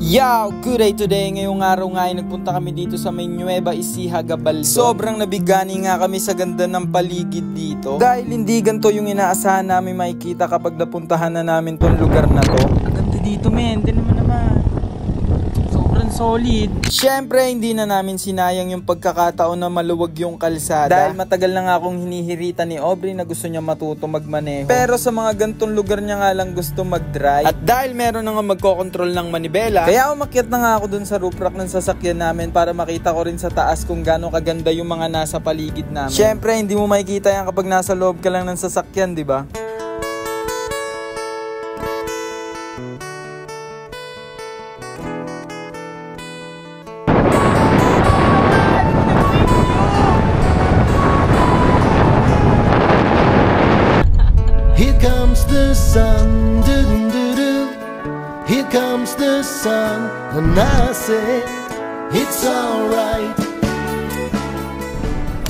Yo! Good day today! Ngayong araw nga ay nagpunta kami dito sa may Nueva Ecija, Gabaldon. Sobrang nabigani nga kami sa ganda ng paligid dito. Dahil hindi ganito yung inaasahan namin makikita kapag napuntahan na namin tong lugar na to. Ang ganda dito men, din naman. Sobrang solid. Syempre hindi na namin sinayang yung pagkakataon na maluwag yung kalsada. Dahil matagal na nga akong hinihirita ni Aubrey na gusto niya matuto magmaneho. Pero sa mga gantong lugar niya nga lang gusto mag-drive. At dahil meron na nga magkocontrol ng manibela, kaya umakyat na nga ako dun sa roof rack ng sasakyan namin para makita ko rin sa taas kung gaano kaganda yung mga nasa paligid namin. Syempre hindi mo makikita yan kapag nasa loob ka lang ng sasakyan, di ba? Here comes the sun, doo-doo-doo-doo. Here comes the sun, and I say it's alright.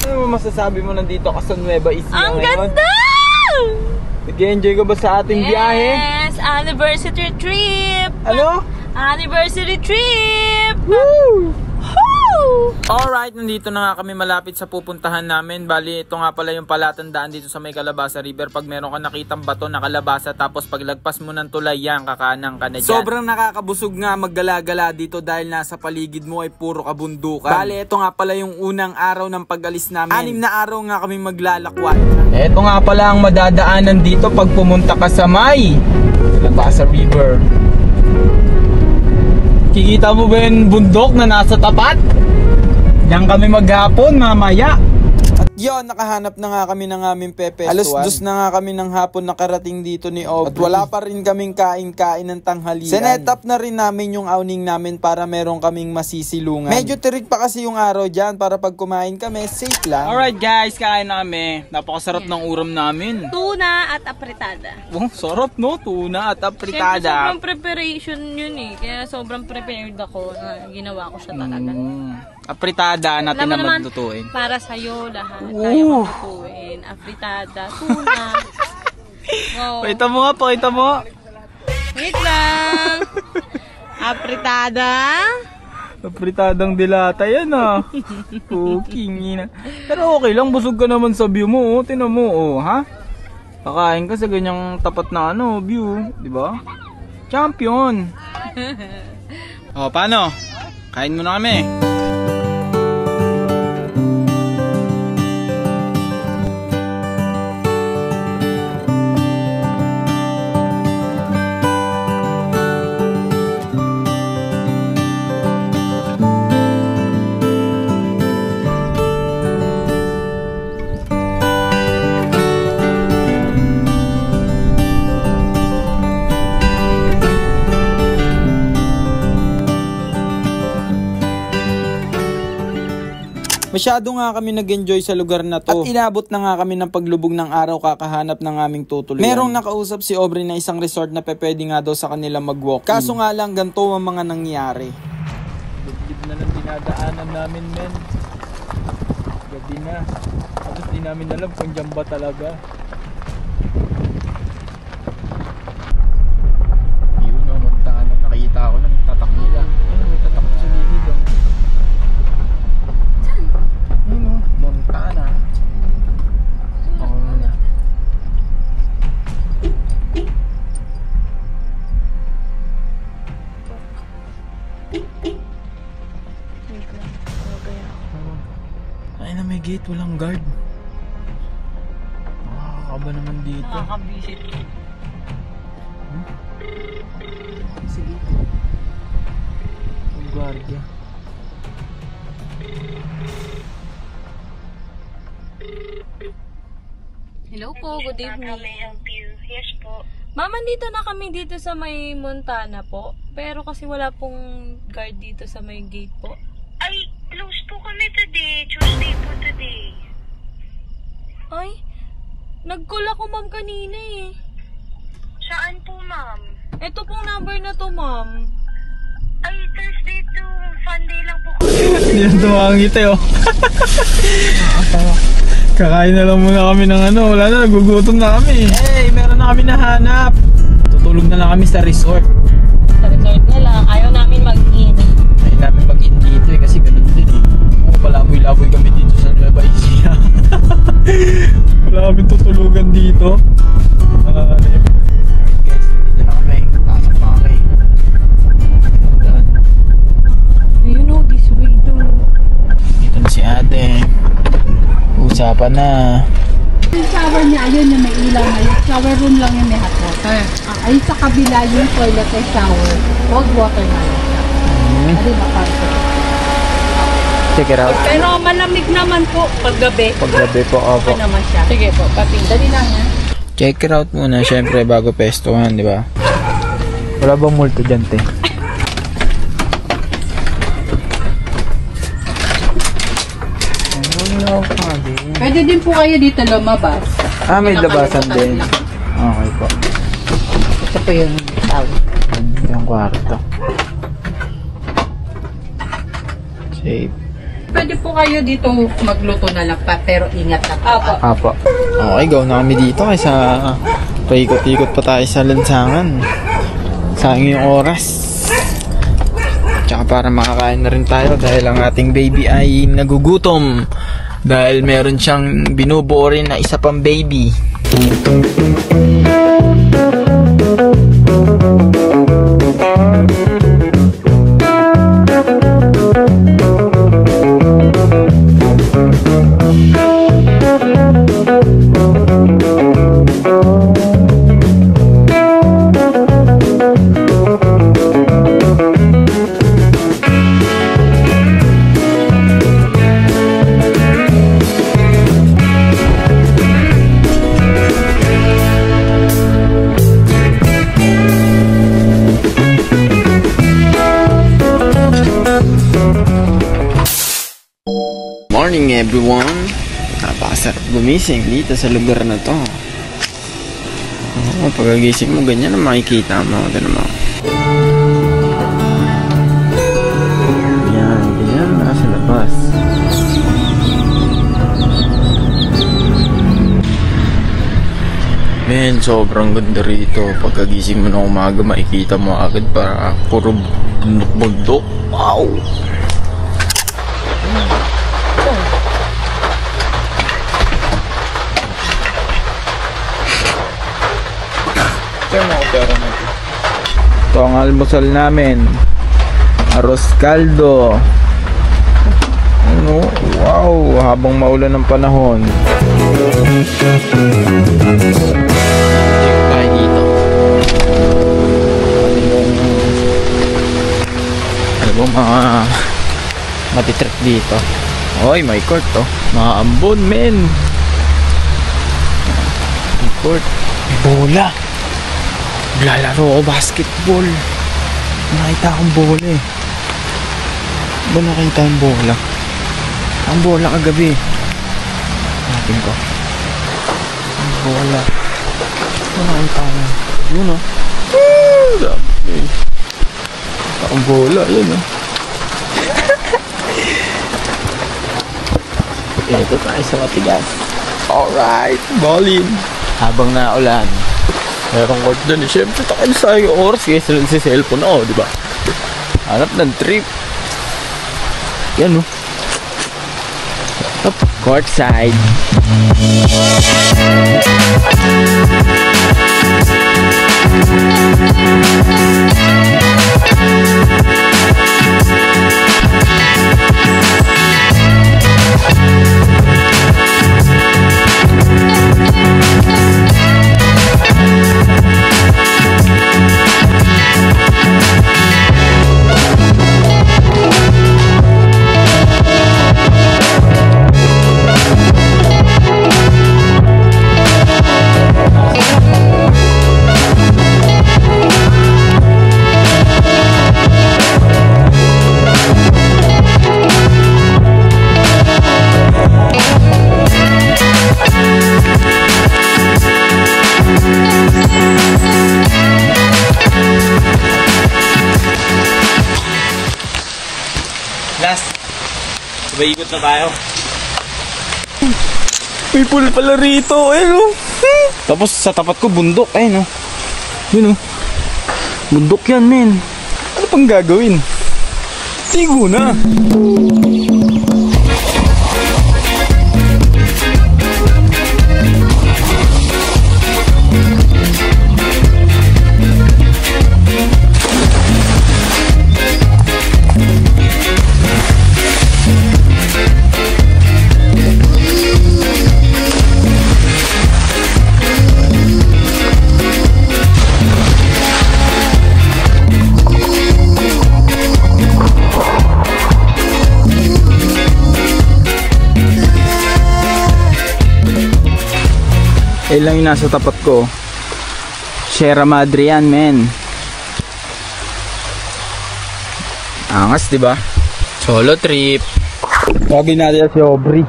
Ano masasabi mo nandito ka sa Nueva Ecija Ang ngayon? ganda! Nag-enjoy ka ba sa ating biyahe? Yes! Anniversary trip! Ano? Anniversary trip! Woo! Woo! Alright, nandito na nga kami malapit sa pupuntahan namin. Bali, ito nga pala yung palatandaan dito sa may Kalabasa River. Pag meron ka nakitang bato na kalabasa, tapos paglagpas mo ng tulay yan, kakanang ka na dyan. Sobrang nakakabusog nga maggala-gala dito dahil nasa paligid mo ay puro kabundukan. Bali, ito nga pala yung unang araw ng pag-alis namin. 6 na araw nga kami maglalakwan. Ito nga pala ang madadaanan dito pag pumunta ka sa may Kalabasa River. Kikita mo ba yung bundok na nasa tapat? Diyan kami maghapon mamaya. At yon, nakahanap na nga kami ng aming pepestuan. Alas 2 na nga kami ng hapon nakarating dito ni Aubrey. At wala pa rin kaming kain-kain ng tanghalian. Sinet up na rin namin yung awning namin para meron kaming masisilungan. Medyo tirik pa kasi yung araw dyan para pag kumain kami, safe lang. Alright guys, kain na kami. Napakasarap ng ulam namin. Tuna at apritada. Oh, sarap no? Tuna at Siyempre apritada. sobrang preparation yun eh. Kaya sobrang prepared ako na ginawa ko siya talaga. Apritada natin Alam mo na naman, maglutuin. para sa'yo lahat. Tayo maglutuin. Apritada, tuna. Wow. Pakita mo nga, pakita mo. Wait lang. Apritada. Apritadang dilata yan ah. Cooking na. Pero okay lang, busog ka naman sa view mo. Oh. Tinan mo, oh, ha? Kakain ka sa ganyang tapat na ano, view. Diba? Champion. Oh, paano? Kain mo na kami. Masyado nga kami nag-enjoy sa lugar na to. At inabot na nga kami ng paglubog ng araw kakahanap ng aming tutuluyan. Merong nakausap si Aubrey na isang resort na pwede nga daw sa kanila mag-walk. Kaso nga lang ganito ang mga nangyari. Gabib na lang dinadaanan namin men. Gabi na. Tapos di namin alam kung dyan ba talaga. Yun o, Montana. Nakita ako ng tatak nila. Ayun, may tatak sa gilid o. Montana. Ako muna. Ay na may gate, walang guard. Makakaba naman dito. Nakakabisit. Sige. Ang guardia. Hello po, good evening. Yes po. Ma'am, andito na kami dito sa may Montana po. Pero kasi wala pong guard dito sa may gate po. Ay, close po kami today. Tuesday po today. Ay, nag-call ako ma'am kanina eh. Saan po, ma'am? Ito pong number na to ma'am. Ay, Thursday to Sunday lang po. Hindi na tumangit eh oh. Kakain na lang muna kami ng ano, wala na, nagugutom na kami. Hey, meron na kami nahanap. Tutulog na lang kami sa resort. Sa resort na lang, ayaw namin pa na. Yung shower niya, ayun yung may ilaw na yun. Shower room lang yung may hot water. Ay sa kabila yung toilet ay shower. Cold water na lang siya. Ano yung apartment? Check it out. Pero malamig naman po paggabi. Paggabi po, opo. Ano naman siya? Sige po, pating. Dali lang yan. Check it out muna, syempre, bago pestuhan, di ba? Wala bang multo dyan, te? Pwede din po kayo dito lumabas. Ah, may labasan din. Lang. Okay po. Ito po yung tao. Yung kwarto. Safe. Pwede po kayo dito magluto na lang pa, pero ingat na po. Apo. Okay, go na kami dito kaysa paikot-ikot pa tayo sa lansangan. Sayang yung oras. Tsaka para makakain na rin tayo dahil ang ating baby ay nagugutom. Dahil meron siyang binubuo rin na isa pang baby. Morning everyone! Napakasarap gumising dito sa lugar na to. Pagkagising mo, ganyan na makikita mo. Ganyan mo. Ganyan, nasa labas. Men, sobrang ganda rito. Pagkagising mo na umaga, makikita mo agad para puro bundok-bundok. Wow! Ito ang almusal namin. Arroz caldo. Ano? Wow! Habang maulan ng panahon. Check tayo dito. Ano ba mga matitrip dito? Oy, may court to. Mga ambon, men. May court. May bola. Lalaro ako basketball. Nakita akong bola eh. Ba nakita yung bola? Ang bola kagabi. Natin ko. Ang bola. Ba nakita ko? Yun o. Dami. Ang bola. Yun o. Ito tayo sa matigas. Alright. Ballin. Habang naulan. Merong court doon eh. Siyempre, takin sa yung oras kaysa sa cellphone ako, di ba? Hanap ng trip. Yan, no? Up, court side. Ikot na tayo. May pool pala rito. Ayun o. Tapos sa tapat ko bundok. Ayun o. Yun o. Bundok yan, men. Ano pang gagawin? Sigo na. lang yung nasa tapat ko. Sierra Madre yan, men. Angas, diba? Solo trip. Tawagin natin si Aubrey.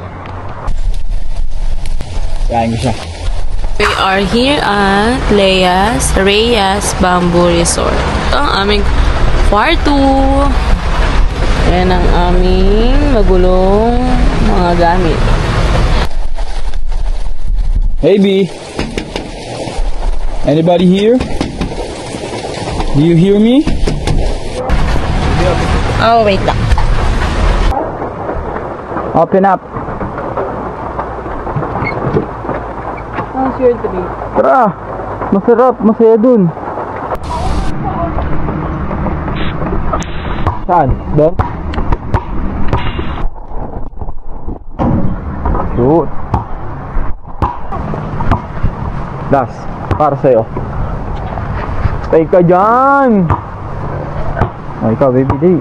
Kain ko siya. We are here at Reyes Bamboo Resort. Ito ang aming kwarto. Yan ang aming magulong mga gamit. Hey B, anybody here? Do you hear me? Oh, wait lang. Open up. How's your trip? Tara, masarap, masaya dun. Saan? Doon? Shoot. Das, para sa'yo. Stay ka dyan! O, ikaw, baby day.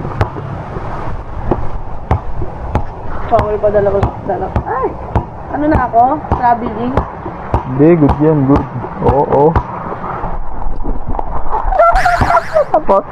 Power pa dalawa. Ay! Ano na ako? Traveling? Hindi, good yan, good. Oo. Tapos.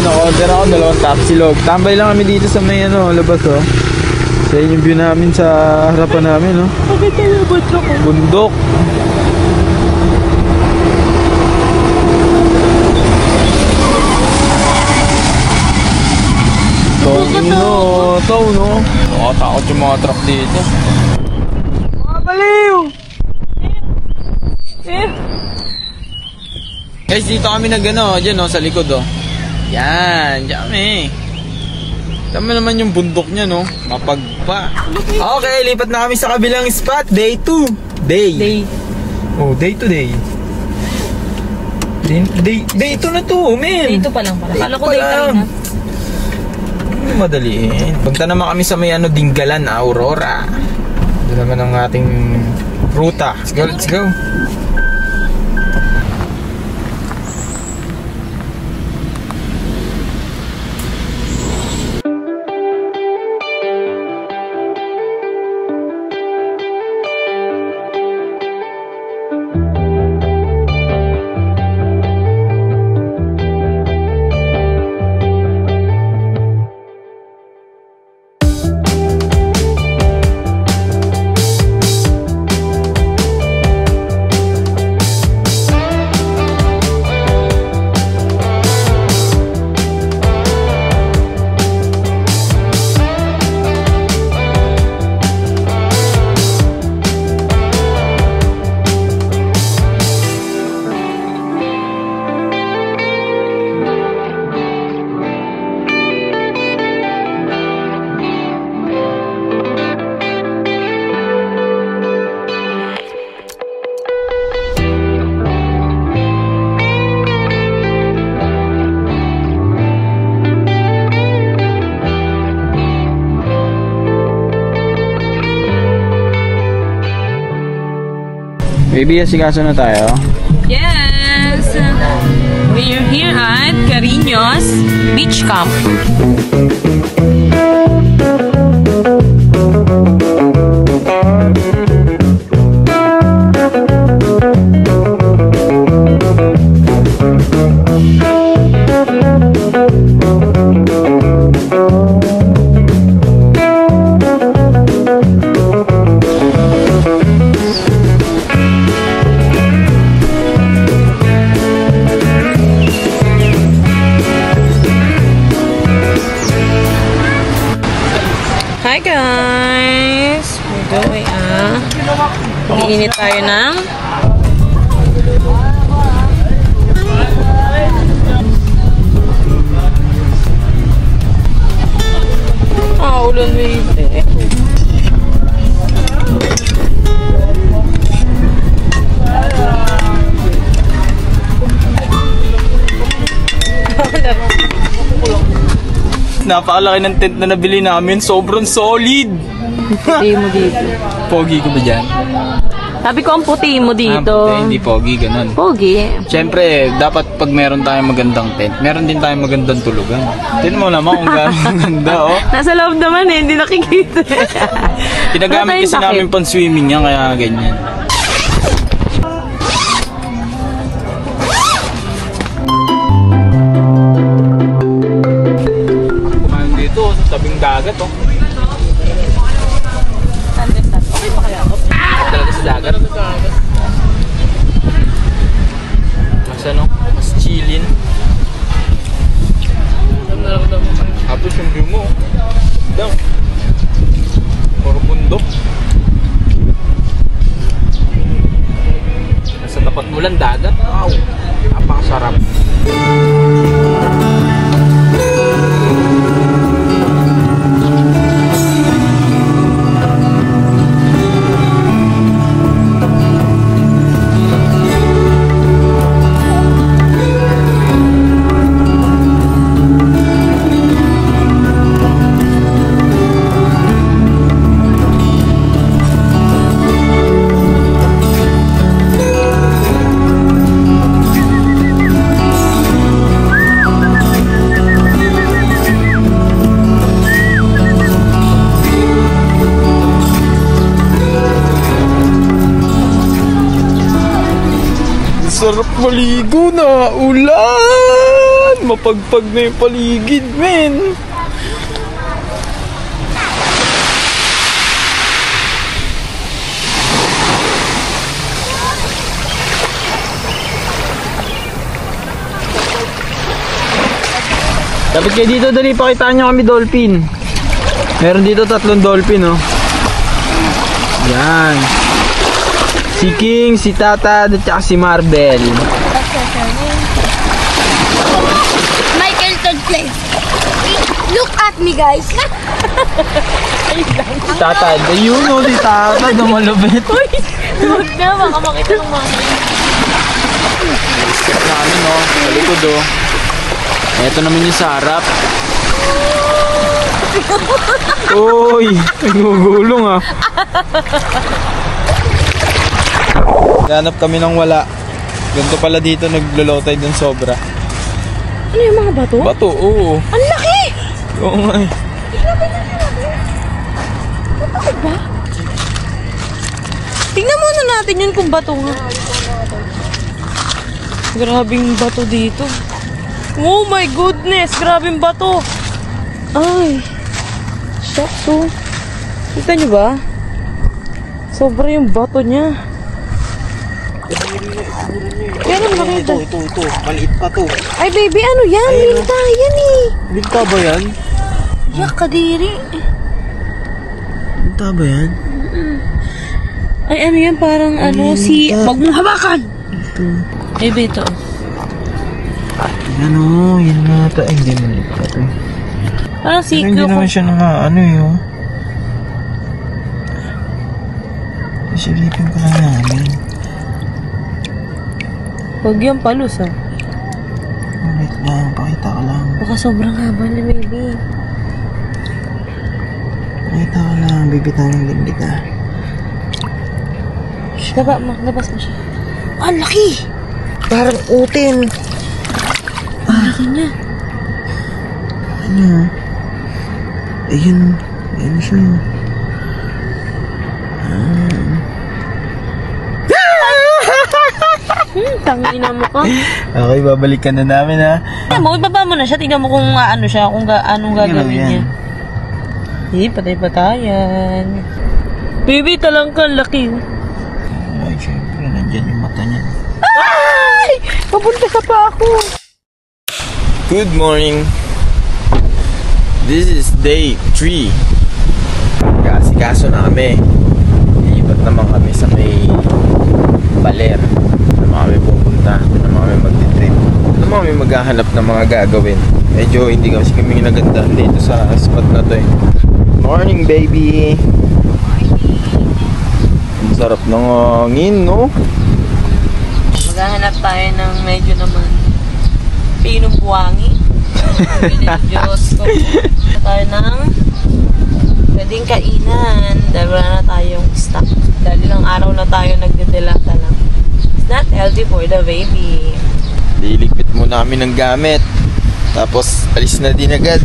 Naka-order ako, 2 tapsilog. Tambay lang kami dito sa may labas Sa yung view namin sa harapan namin Bakit ka na bundok? Bundok. Nakatakot yung mga truck dito. Mga baliw! Guys, dito kami dyan sa likod Yan, dyan kami. Tama naman yung bundok niya mapagpa. Okay, lipat na kami sa kabilang spot. Day 2. Day. Oh, day to day. Day 2 na to, men. Day 2 pa lang pala. Kala ko day 3 na. Madaliin. Punta naman kami sa may Dinggalan, Aurora. Ito naman ang ating ruta. Let's go. Baby, asikaso na tayo. Yes! We are here at Cariños Beach Camp. Hi guys! We're going Iinit tayo ng ulan baby. Napakalaki ng tent na nabili namin. Sobrang solid. Puti mo dito. Pogi ko ba dyan? Sabi ko ang puti mo dito. Hindi pogi, ganun. Pogi. Siyempre, dapat pag meron tayong magandang tent, meron din tayong magandang tulugan. Tignan mo naman kung gaano maganda, oh. Nasa loob naman eh, hindi nakikita. Pinagamit kasi namin pang swimming yan, kaya ganyan. Kumain dito, sa tabing dagat, oh. Okay pa kaya ako? Talaga sa dagat. Mas ano? Mas chillin. Tapos yung view mo. Down. Puro bundok. Nasa tapat mo lang dagat. Wow. Napakasarap. Sarap maligo na ulan! Mapagpag na yung paligid, men! Dapat kayo dito, dali pakitaan nyo kami dolphin. Meron dito 3 dolphin, oh. Yan. Si King, si Tata, at saka si Marvel. Michael third place. Look at me, guys. Si Tata, ayun o, si Tata, dumalabit. Uy! Huwag na, baka makita ng mga. Step namin, no? Sa likod, oh. Eto naman yung sa harap. Uy! Nagugulong, ah. Ganap kami ng wala. Ganito pala dito, naglulotay dun sobra. Ano yung mga bato? Bato, oo. Ang laki! Oo nga eh. Bato ba? Tingnan muna natin yun kung bato nga. Grabing bato dito. Oh my goodness! Grabing bato! Ay! Shucks, oh. Kita nyo ba? Sobra yung bato niya. Pero makita. Ito. Maliit pa to. Ay baby, ano yan? Linta yan eh. Linta ba yan? Yak, kadiri. Linta ba yan? Ay ano yan? Parang ano si... Huwag mong hawakan! Ito. Baby, ito. Yan o, yan nga ito. Ay, hindi maliit pa to. Parang si... Pero hindi naman siya nga ano yun. Silipin ko na namin. Huwag yung palus ah. Wait lang, pakita ko lang. Baka sobrang haba na baby. Pakita ko lang, bibitawan din kita. Baba mo, labas mo siya. Ang laki! Parang utin. Ang laki niya. Ano? Ayun. Ayun siya. Tangina mo ka. Okay, babalikan na namin ha. Mo, baba mo na siya. Tingnan mo kung ano siya, kung anong gagawin niya. Patay-patayan. Baby, talang ka, laki. Ay, syempre, nandyan yung mata niya. Ay! Papunta sa pa ako. Good morning. This is day 3. Kasikaso na kami. Iibat naman kami sa may Baler. Doon naman kami pupunta. Doon naman kami magti-trip. Doon naman kami maghahanap ng mga gagawin. Medyo hindi kasi kami nagandaan dito sa spot na to eh. Morning, baby! Ang sarap ng hangin, no? Maghahanap tayo ng medyo naman pinong buwangi. Diyos ko. Tayo ng pwedeng kainan. Dahil wala na tayong stock. Dahil ilang araw na tayo nagdidelata lang. It's not healthy for the baby. Liligpit muna kami ng gamit. Tapos, alis na din agad.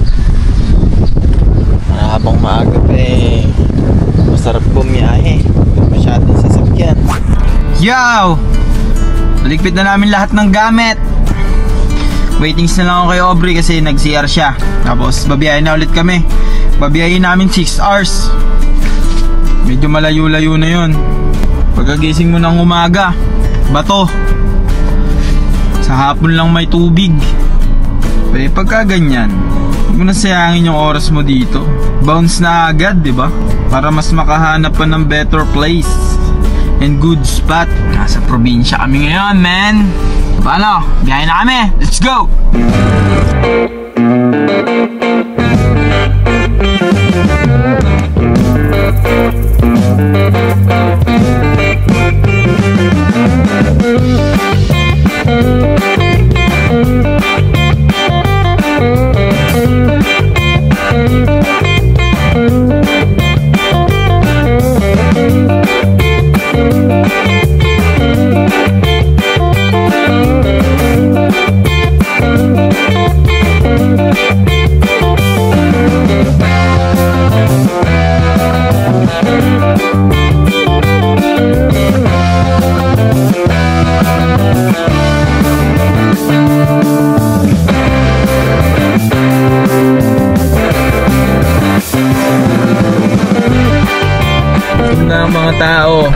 Habang maaga pa eh, masarap bumiyahe. Masyadong sasakyan. Yo! Naligpit na namin lahat ng gamit. Waitings na lang ako kay Aubrey kasi nag-CR siya. Tapos babiyahin na ulit kami. Babiyahin namin 6 hours. Medyo malayo-layo na yun. Pagkagising mo ng umaga, bato. Sa hapon lang may tubig. Pero pagka ganyan, huwag mo na sayangin yung oras mo dito. Bounce na agad, di ba? Para mas makahanap pa ng better place and good spot. Nasa probinsya kami ngayon, man. Paano? Biyahe na kami. Let's go! Na ang mga tao.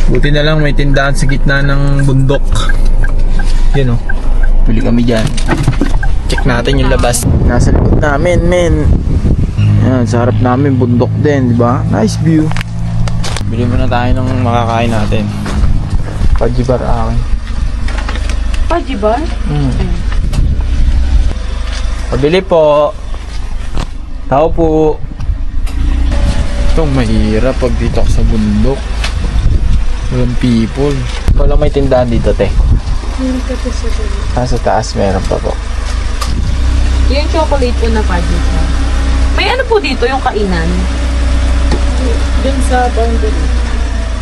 Buti na lang may tindahan sa gitna ng bundok. Yun o. Bili kami dyan. Check natin yung labas. Nasa likod namin, men. Yan, sa harap namin bundok din, di ba? Nice view. Bili muna tayo ng makakain natin. Pajibar akin. Pajibar? Pabili po. Tao po. Itong mahirap pag dito sa bundok. Walang people. Wala may tindahan dito, te. Sa taas meron pa po. Yung chocolate po na pajibar. May ano po dito yung kainan? Dun sa boundary.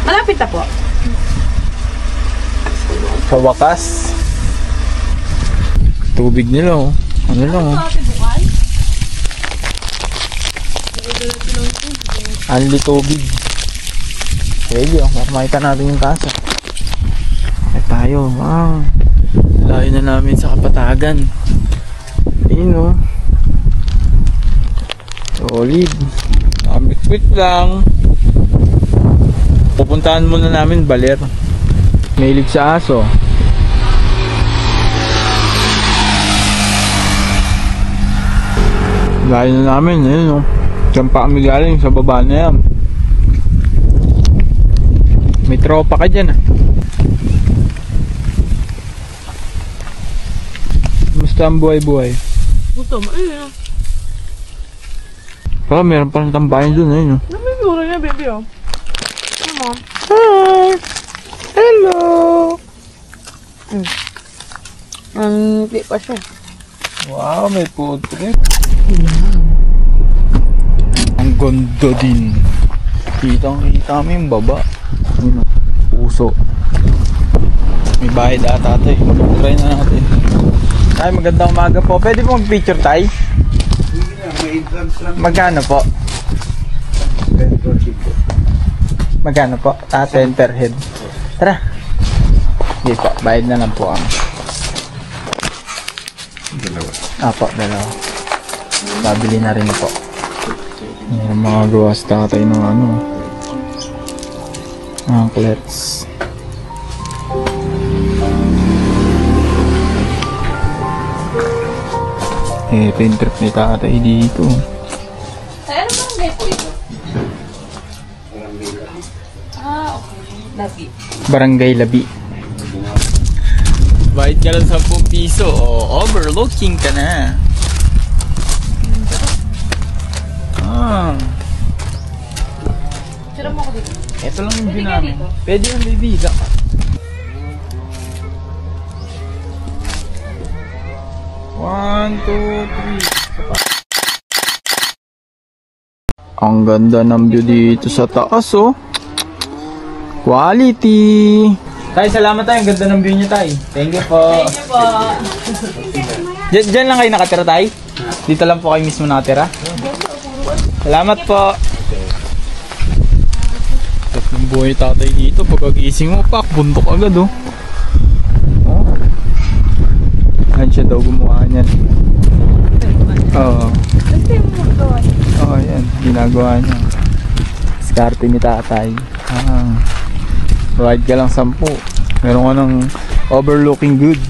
Malapit na po. Sa wakas. Tubig nila oh. Ano lang oh. Anli tubig. Ready oh. Makita natin yung kasa. Ay tayo. Wow. Layo na namin sa Kapatagan. Ayun oh. Solid. Nakabitwit lang. Pupuntahan muna namin Baler. Mahilig sa aso. Layo na namin. Ayun oh. Diyan pa kami galing sa baba na yan. May tropa ka dyan ah. Basta ang buhay-buhay. Gutom, ayun. Baka meron pa ng tambayan dun ayun oh. May mura niya, baby oh. Come on. Hi! Hello! Hindi pa siya. Wow, may food trip. Ang ganda din. Kitang-kita mo yung baba. Yun o, puso. May bayad ata ito eh. Try na natin. Tay, magandang umaga po. Pwede po mag-picture, Tay? Magkano po? Magkano po? 10 per head. Tara. Hindi po, bayad na lang po ang. Apo, dalawa. Babili na rin po. Yung mga gawas tatay ng ano. Anklets. Trip ni tatay dito. Ay, ano barangay po ito? Okay. Labi. Barangay Labi. Bayad ka lang 10 piso. Overlooking ka na. Tira mo ako dito. Ito lang yung view namin. Pwede yung baby. One, two, three. Ang ganda ng view dito sa taas, oh. Quality. Tay, salamat tayo. Ang ganda ng view niyo, Tay. Thank you po. Thank you po. Diyan lang kayo nakatira, Tay? Dito lang po kayo mismo nakatira? Salamat po. Tapos ng buhay tatay dito. Pagkagising mo, pak, bundok agad, oh. Ayan siya daw gumawa niyan. Oo. Oo, yan. Ginagawa niya. Diskarte ni tatay. Ride ka lang 10. Meron ka ng overlooking good.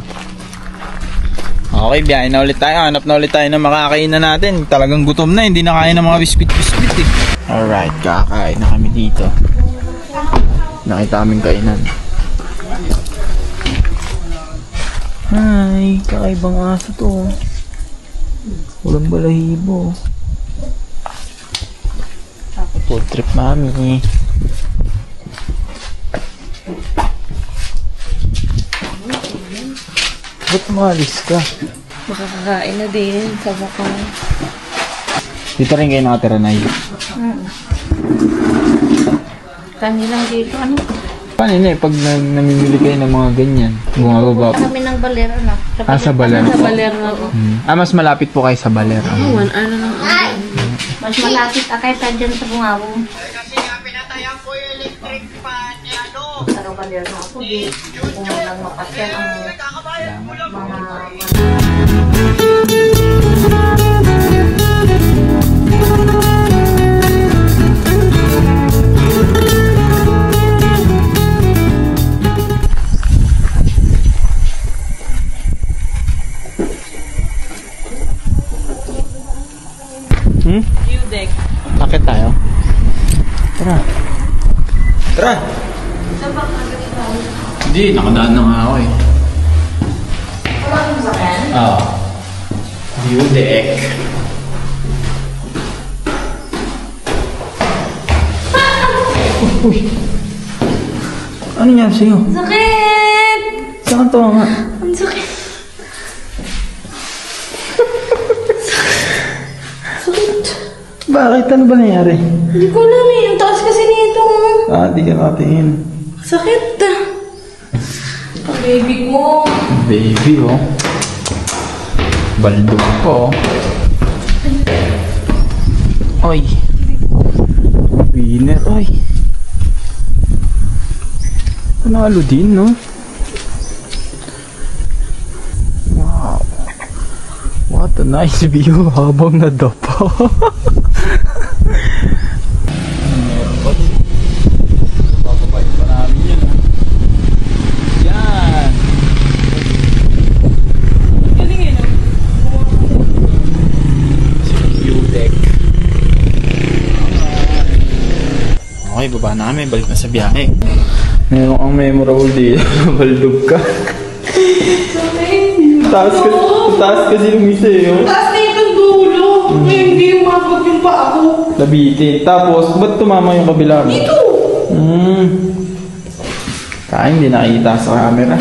Okay, biyahe na ulit tayo. Hanap na ulit tayo ng makakainan natin. Talagang gutom na. Hindi na kaya ng mga biscuit-biscuit eh. Alright, kakain na kami dito. Nakita aming kainan. Hi, kakaibang aso to. Walang balahibo. Food trip mami. Ba't umalis ka? Makakakain na din sa baka. Dito rin kayo nakatira na yun. Kami lang dito, ano? Paano yun eh, pag namimili kayo ng mga ganyan, bumababa po. Kami ng balero na. Sa baler Sa po. baler na po. Mas malapit po kayo sa baler. Ano lang? Mas malapit akay pa dyan sa bungawong. Sa balero na ako, di kung lang mapasyan ang mga... View deck. Bakit tayo? Tara. Tara! Hindi, nakadaan na nga ako eh. View deck. Uy! Ano nangyari sa'yo? Sakit! Saan ka nga? Ang sakit. Bakit? Ano ba nangyari? Hindi ko alam eh. Ang taas kasi nito. Di ka nakatingin. Sakit. Baby ko. Baby, oh. Baldog po, oh. Oy. Winner, oy. Panalo din, no? Wow. What a nice view habang nadapa. Meron pa din. Papapain pa namin yun. Yan. Galing yun. View deck. Okay, baba namin. Balik na sa biyahe. Meron kang memorable dito. Baldog ka. Taas kasi yung isa eh. Taas na itong dulo. Hindi umabot yung pa ako. Nabitin. Tapos, ba't tumama yung kabila mo? Dito. Kaya hindi nakikita sa camera.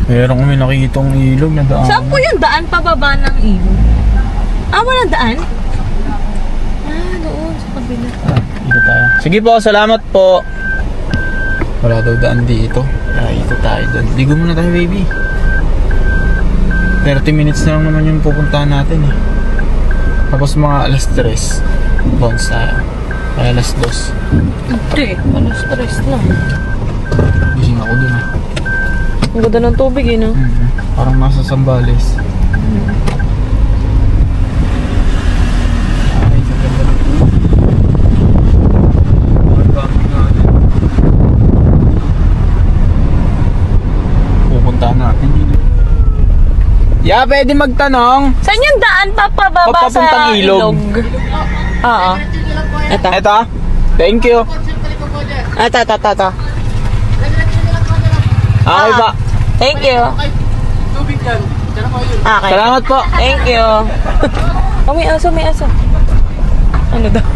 Meron kami nakikitang ilog na daan. Saan po yung daan pababa ng ilog? Walang daan? Dito tayo. Sige po, salamat po. Wala daw daan dito. Dito tayo doon. Ligo muna tayo, baby. 30 minutes na lang naman yung pupuntahan natin eh. Tapos mga alas 3 bounce tayo. Ay alas 2. Hindi, alas 3 na. Gising ako dun eh. Ang ganda ng tubig eh, no? Parang nasa Zambales. Ay, sa ganda ng tubig. Pupuntahan natin yun. Yeah, pwede magtanong. Saan yung daan papababa Papapuntang sa ilog? Oo. Ito. Eto. Thank you. Ito. Okay ba? Thank you. Okay. Salamat po. Thank you. Oh, may aso. Ano daw?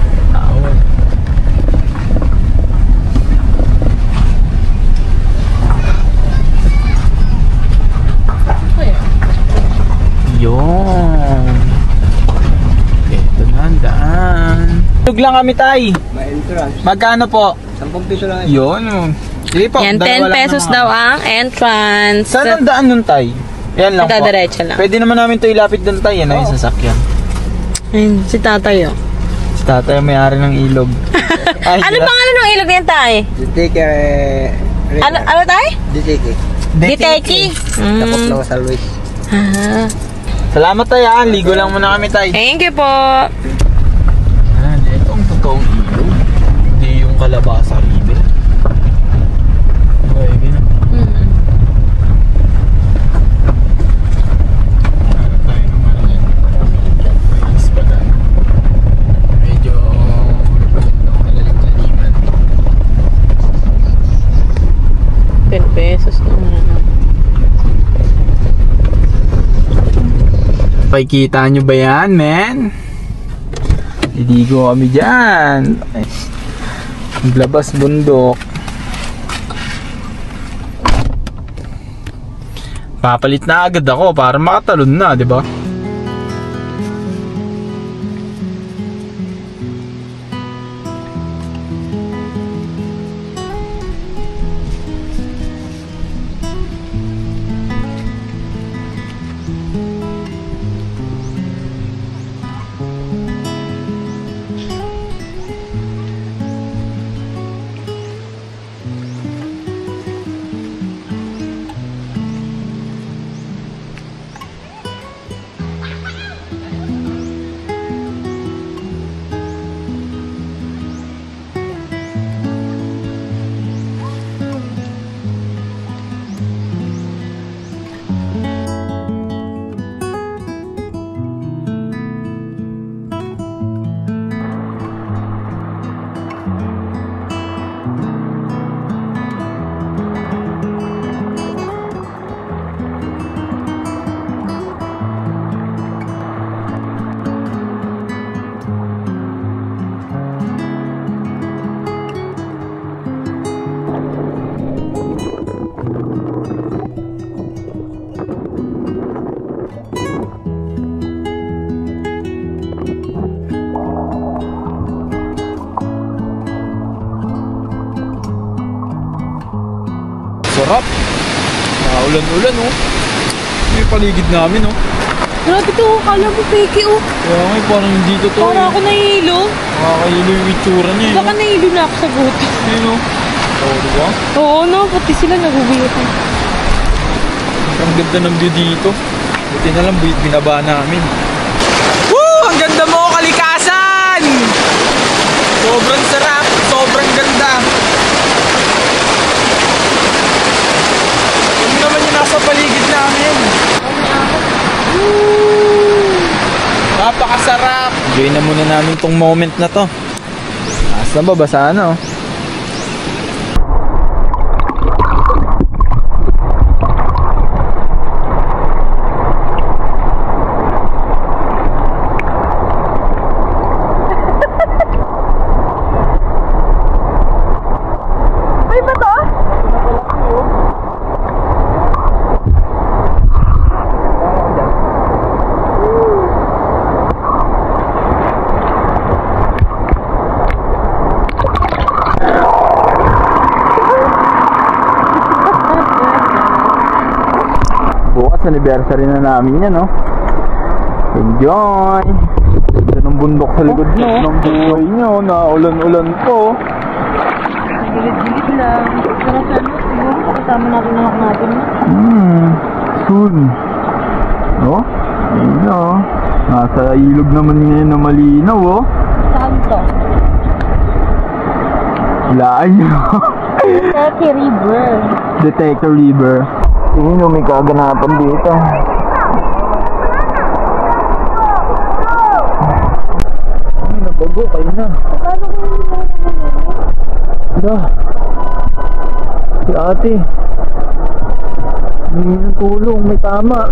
Yun. Ito na ang daan. Tulog lang kami, tay. Magkano po? 10 piso lang. Yun. Sige po. Yan, 10 pesos daw ang entrance. Saan ang daan nun, tay? Yan lang po. Dadiretso lang. Pwede naman namin ito ilapit doon, tay. Yan yung sasakyan. Ayun, si tatay, oh. Si tatay may-ari ng ilog. Ay, Ano pangalan ng ilog niyan, tay? Diteke. Ano tay? Diteke. Diteki. Tapos lang sa Luis. Ah. Salamat, tay. Ligo lang muna kami, tay. Thank you po. Ito ang totoong ilog. Hindi yung Kalabasa River. Okay, ganun. Hanap tayo ng malayan. May ispadan. Medyo malalim-laliman. 10 pesos naman. Pakikita nyo ba yan, men? Lidigo kami dyan. Maglabas bundok. Papalit na agad ako para makatalon na, di ba? Sarap. Ulan-ulan, oh. May paligid namin, oh. Grabe to, kala mo fake, oh. Kaya nga, parang hindi totoo. Para ako nahihilo. Nakakahilo yung itsura niya, Baka nahihilo na ako sa buto. Ayun, oh. Oo, diba? Oo, no, pati sila nagugulat. Ang ganda ng view dito. Buti na lang, binaba namin. Woo! Ang ganda mo, kalikasan! Sobrang sarap, sobrang ganda. Ano naman yung nasa paligid namin? Napakasarap! Enjoy na muna namin tong moment na to. Taas na ba? Basa na, oh. anniversary na namin yan, no? Enjoy! Ganda ng bundok sa likod nyo. Ng buhay nyo, naulan-ulan po. Gilid-gilid lang. Pero sa ano, siguro kasama natin anak natin. Soon. Oh, ayun na, oh. Nasa ilog naman ngayon na malinaw, oh. Saan to? Laan nyo. Teki River. Detector River. Tingin nyo, may kaganapan dito. Ay, nabago, kayo na. Ito. Si ate. Hindi ng tulong, may tama.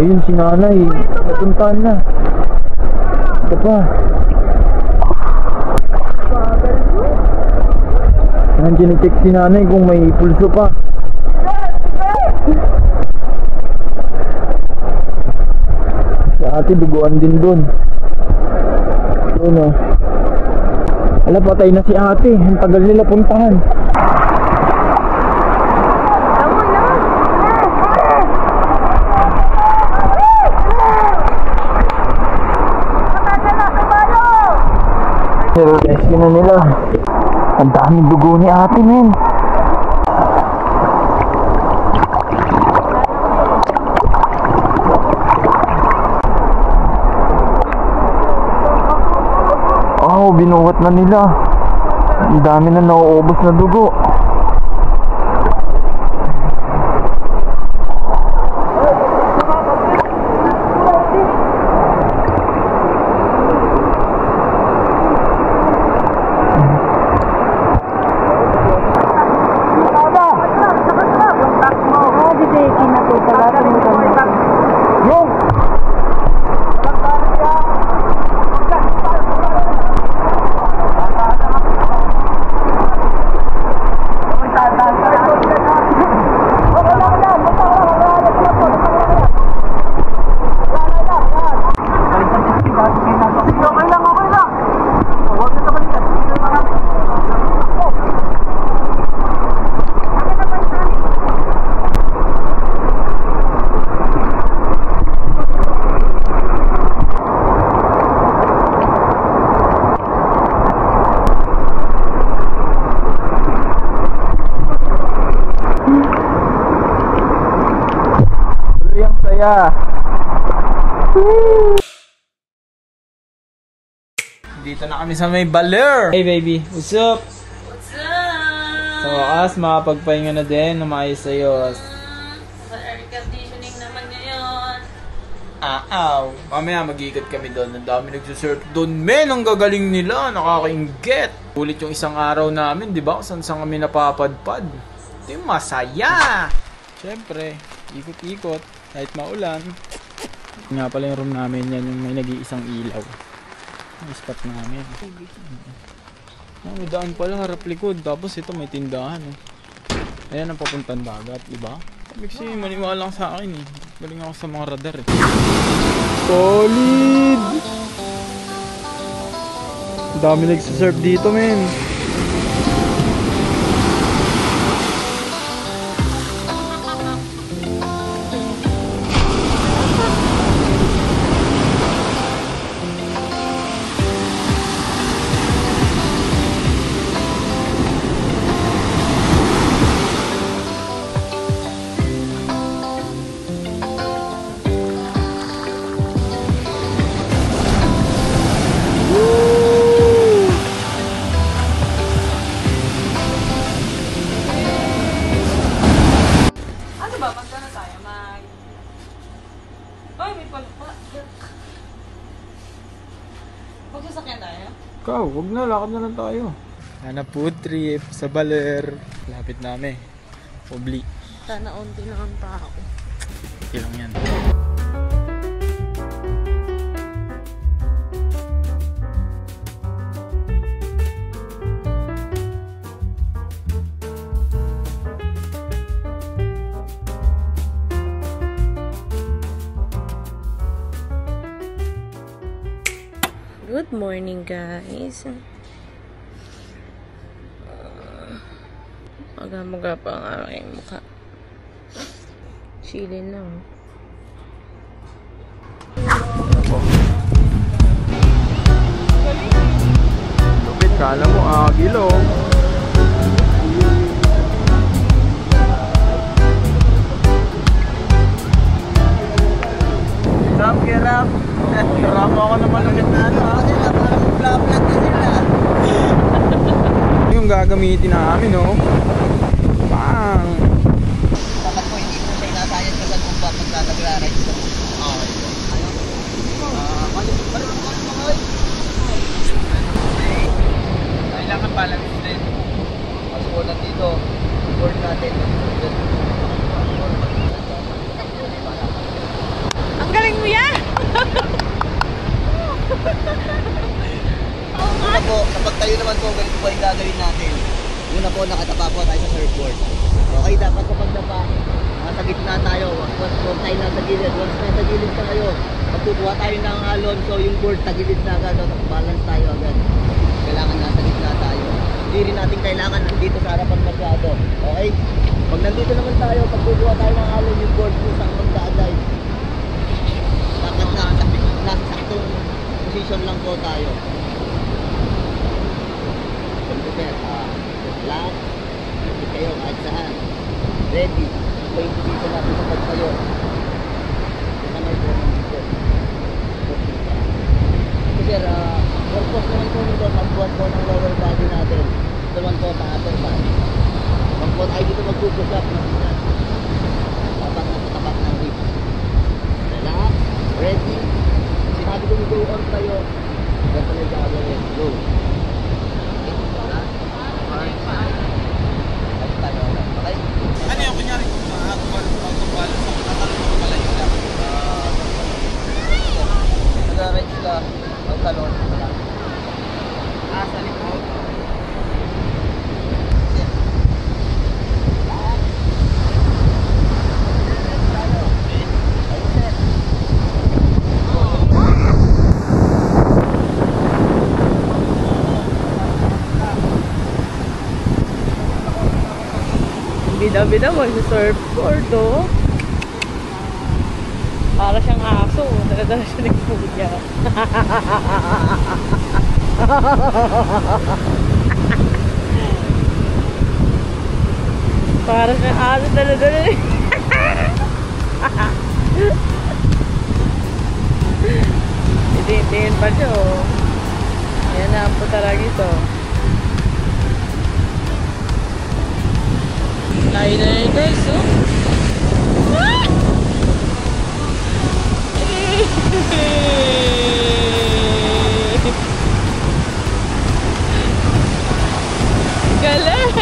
Ayun si nanay, napuntahan na. Ito pa. Nandiyan i-check si nanay kung may pulso pa. Si ate duguan din dun. Yun o. Ala, patay na si ate. Ang tagal nila puntahan. Rescue na nila. Ang daming dugo ni ate, men. Oh, binuhat na nila. Ang dami na nauubos na dugo. Dito na kami sa may baler. Hey baby, what's up? What's up? Sa wakas, makapagpahinga na din na maayos sa'yo. Sa air conditioning naman ngayon. Mamaya mag-iikot kami doon. Ang dami nagsusurf doon. Men, ang gagaling nila. Nakakainggit. Ulit yung isang araw namin, di ba? Kung saan kami napapadpad. Ito yung masaya. Siyempre, ikot-ikot. Kahit maulan. Nga pala yung room namin. Yan yung may nag-iisang ilaw. Yung spot namin. May daan pala harap likod. Tapos ito may tindahan. Ayan ang papuntang dagat, diba? Kasi maniwala lang sa akin eh. Galing ako sa mga radar eh. Solid! Dami nagsisurf dito, men. Magsasakyan tayo? Ikaw, wag na, lakad na lang tayo. Sana food trip sa baler. Lapit namin. Publi. Sana onti na ang tao. Okay lang yan. Good morning, guys. Maga-maga pa ang aking mukha. Chilin lang. Lupit, kala mo agilo. Sam, kirap. Kirap ako naman ulit na ano. Kasi na parang vlog na sila. Yung gagamitin namin, no? Bang! Dapat po hindi po siya inasayan sa kung pa pagkakagraride sa Kailangan balance din. Mas una dito, board natin. Ang galing mo yan! Una po, kapag tayo naman po, ganito po yung gagawin natin. Una po, nakatapa po tayo sa surfboard. Okay, dapat kapag napa, nasa gitna tayo. Huwag tayo nasa gilid. Once nasa gilid tayo, magkukuha tayo ng alon. So yung board, tagilid na agad. Balance tayo agad. Kailangan nasa gitna tayo. Hindi rin natin kailangan nandito sa harapan masyado. Okay? Pag nandito naman tayo, pagkukuha tayo ng alon, yung board po sa magdaaday. Dapat nasa saktong position lang po tayo. Computer, lahat, hindi kayo kahit saan. Ready. Ito yung position natin sa pagtayo. Ito naman po nandito. So sir, purpose naman po nito, pagbuhat po ng lower body natin. Ito naman po sa upper body. Pag po tayo dito mag-push up, dapat nakatapat ng ribs. Relax, ready. Sinabi ko go on tayo. Ganito na gagawin. Go. Okay? Ano yung kunyari kung mag-balance sa katalong ng malayo lang? Nag-ride sila. Magtalon. Sa likod. Bida-bida mo sa surfboard, oh. Para siyang aso. Dala-dala siya ng kuya. Para siyang aso. Dala-dala niya. Tingin pa siya, oh. Yan na ang putarag ito. Tayo na rin guys, oh. Galing!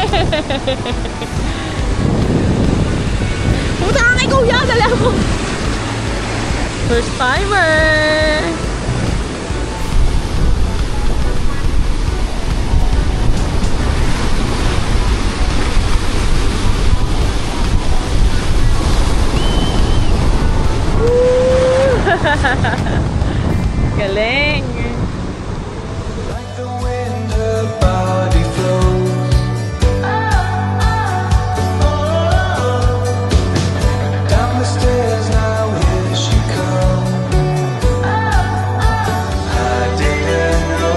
Puta ka kay kuya, dala mo! First timer! Galing! Like the wind, her body flows. Down the stairs now, here she comes. I didn't know.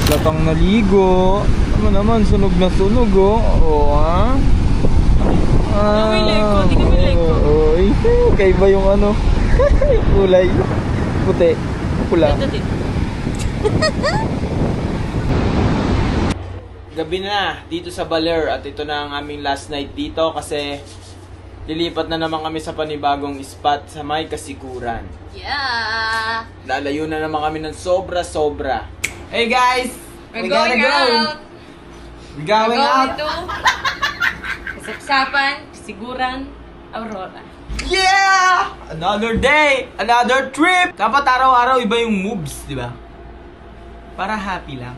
Latang naligo. Ano naman, sunog na sunog, oh. Oo, ha? may lego, di kami lego. Oo, kaiba yung ano. Kulay. Puti. Pula. Gabi na dito sa Baler at ito na ang aming last night dito kasi lilipat na naman kami sa panibagong spot sa may Kasiguran. Yeah! Lalayo na naman kami ng sobra-sobra. Hey guys! We're going out! We're going out! to Kasapsapan, Kasiguran, Aurora. Yeah! Another day! Another trip! Dapat araw-araw iba yung moves, di ba? Para happy lang.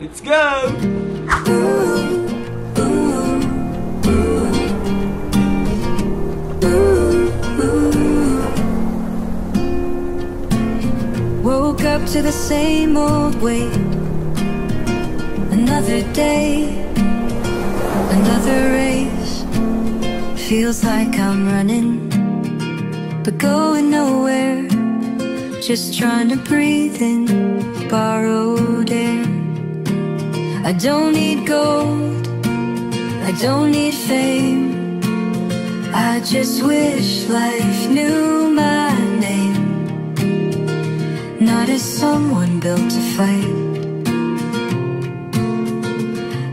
Let's go! Ooh. to the same old way. Another day, another race. Feels like I'm running, but going nowhere. Just trying to breathe in borrowed air. I don't need gold, I don't need fame. I just wish life knew my name. Not as someone built to fight,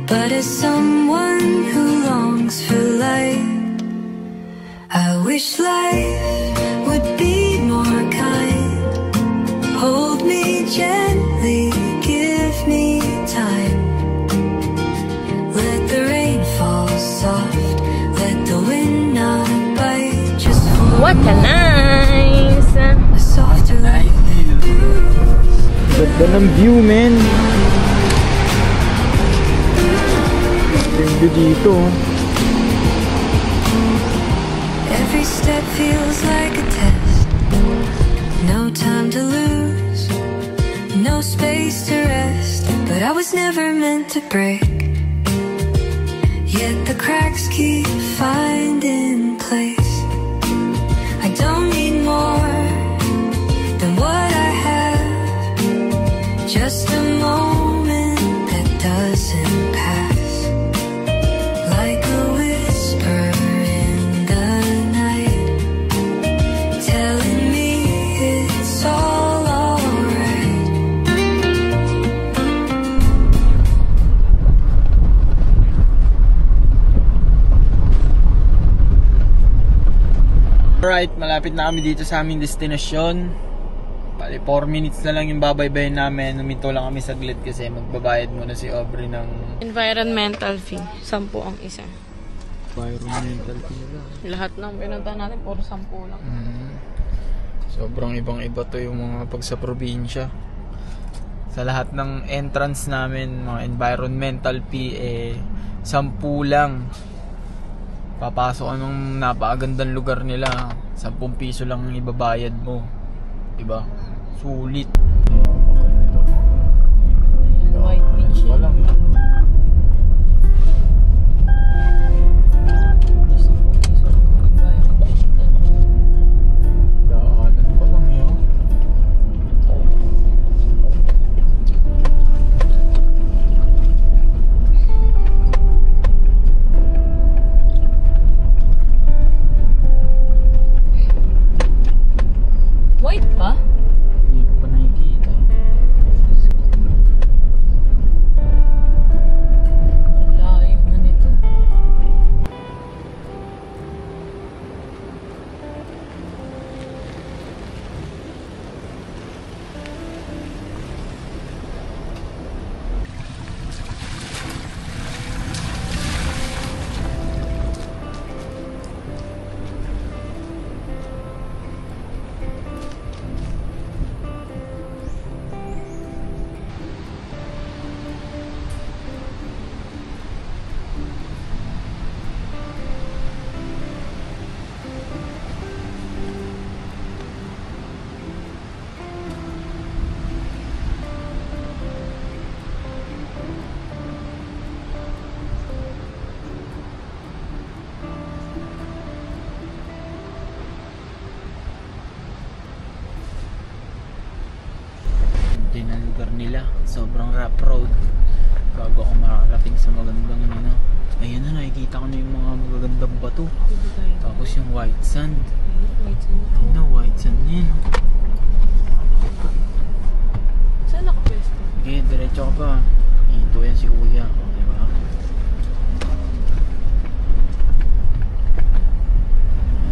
but as someone who longs for light. I wish life would be more kind. Hold me gently, give me time. Let the rain fall soft, let the wind not bite. Just hold What a nice! a softer light. Ganda ng view, men. Yung view dito. Every step feels like a test. No time to lose, no space to rest. But I was never meant to break, yet the cracks keep finding place. I don't need more than what I have, just a moment that doesn't pass. Like a whisper in the night, telling me it's all alright. Alright, malapit na kami dito sa aming destinasyon. Bali, 4 minutes na lang yung babaybayin namin. Huminto lang kami saglit kasi magbabayad muna si Aubrey ng Environmental fee. 10 ang isa. environmental fee nila. Lahat ng pinunta natin, puro 10 lang. Sobrang ibang iba to yung mga pag sa probinsya. Sa lahat ng entrance namin, mga environmental fee 10 lang. Papasok anong napakagandang lugar nila, 10 piso lang ang ibabayad mo. Diba? Sulit. White beach yun. Walang daanan pa lang yun. White pa? Hindi ko pa nakikita. Layo na nito. Din ang lugar nila. Sobrang rough road bago ako makarating sa magandang ayun na, nakikita ko na yung mga magagandang bato. Tapos yung white sand. Ayun na, white sand yan. Saan ako pwesto? Okay, diretso ka pa. Ito yan si kuya. Diba?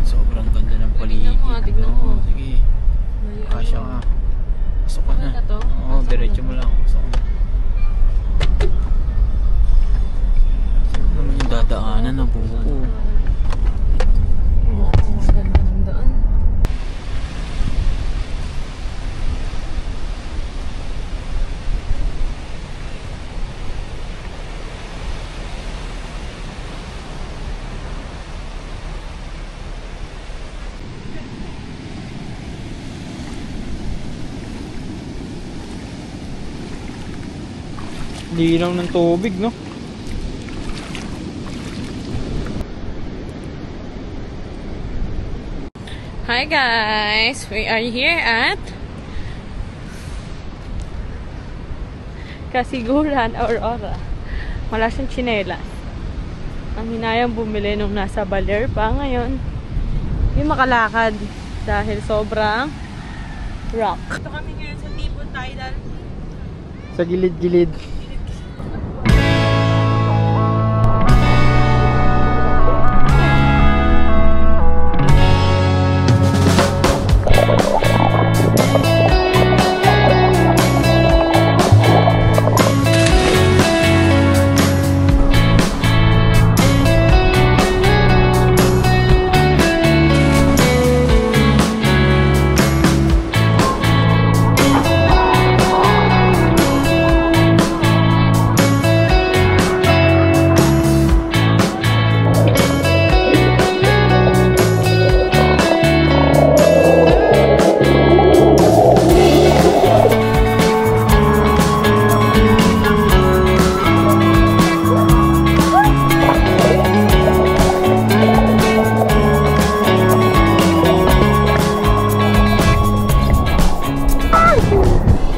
Sobrang ganda ng paligid. Tignan mo. Sige. Kasya ka. Pasok ka na. Ano na to? Oo, diretso mo lang. Pasok ka na. Ano naman yung dadaanan na buo? Ang ganda ng daan. Linaw ng tubig, no? Hi guys! We are here at Kasiguran, Aurora. Wala siyang tsinelas. Ang hinayang bumili nung nasa Baler pa ngayon. Yung makalakad dahil sobrang rock. Ito kami ngayon sa Tibon Tidal. Sa gilid-gilid.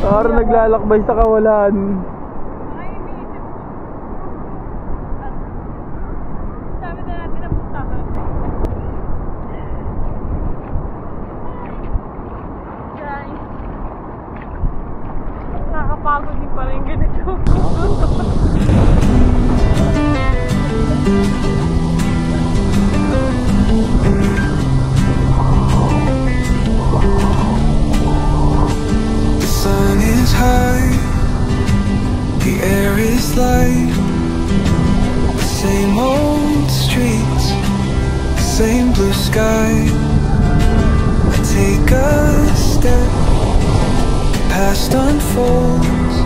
Parang naglalakbay sa kawalan. Sabi na natin na punta ka. Guys, nakakapagod din pala yung ganito. Sun is high, the air is light. Same old streets, same blue sky. I take a step, past unfolds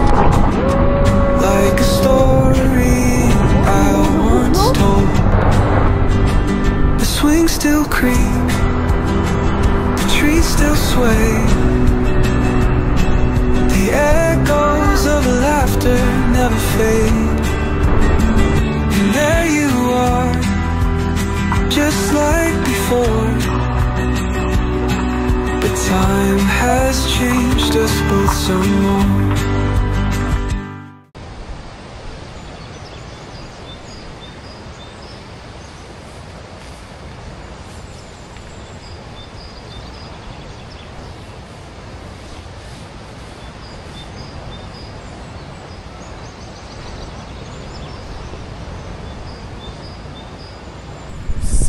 like a story I once told. The swings still creak, the trees still sway. The echoes of laughter never fade. And there you are, just like before. But time has changed us both some more.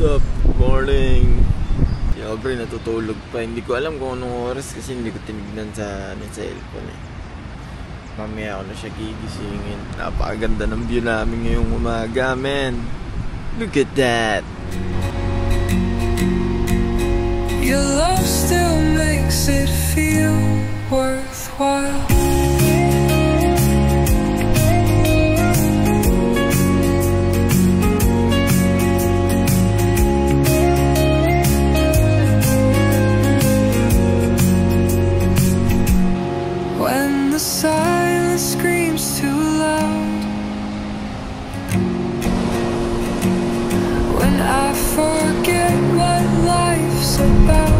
Sup? Good morning. Siyempre natutulog pa. Hindi ko alam kung anong oras kasi hindi ko tinignan sa cellphone eh. Mamaya ako na siya gigisingin. Napakaganda ng view namin ngayong umaga, man. Look at that. Your love still makes it feel worthwhile. When the silence screams too loud, when I forget what life's about.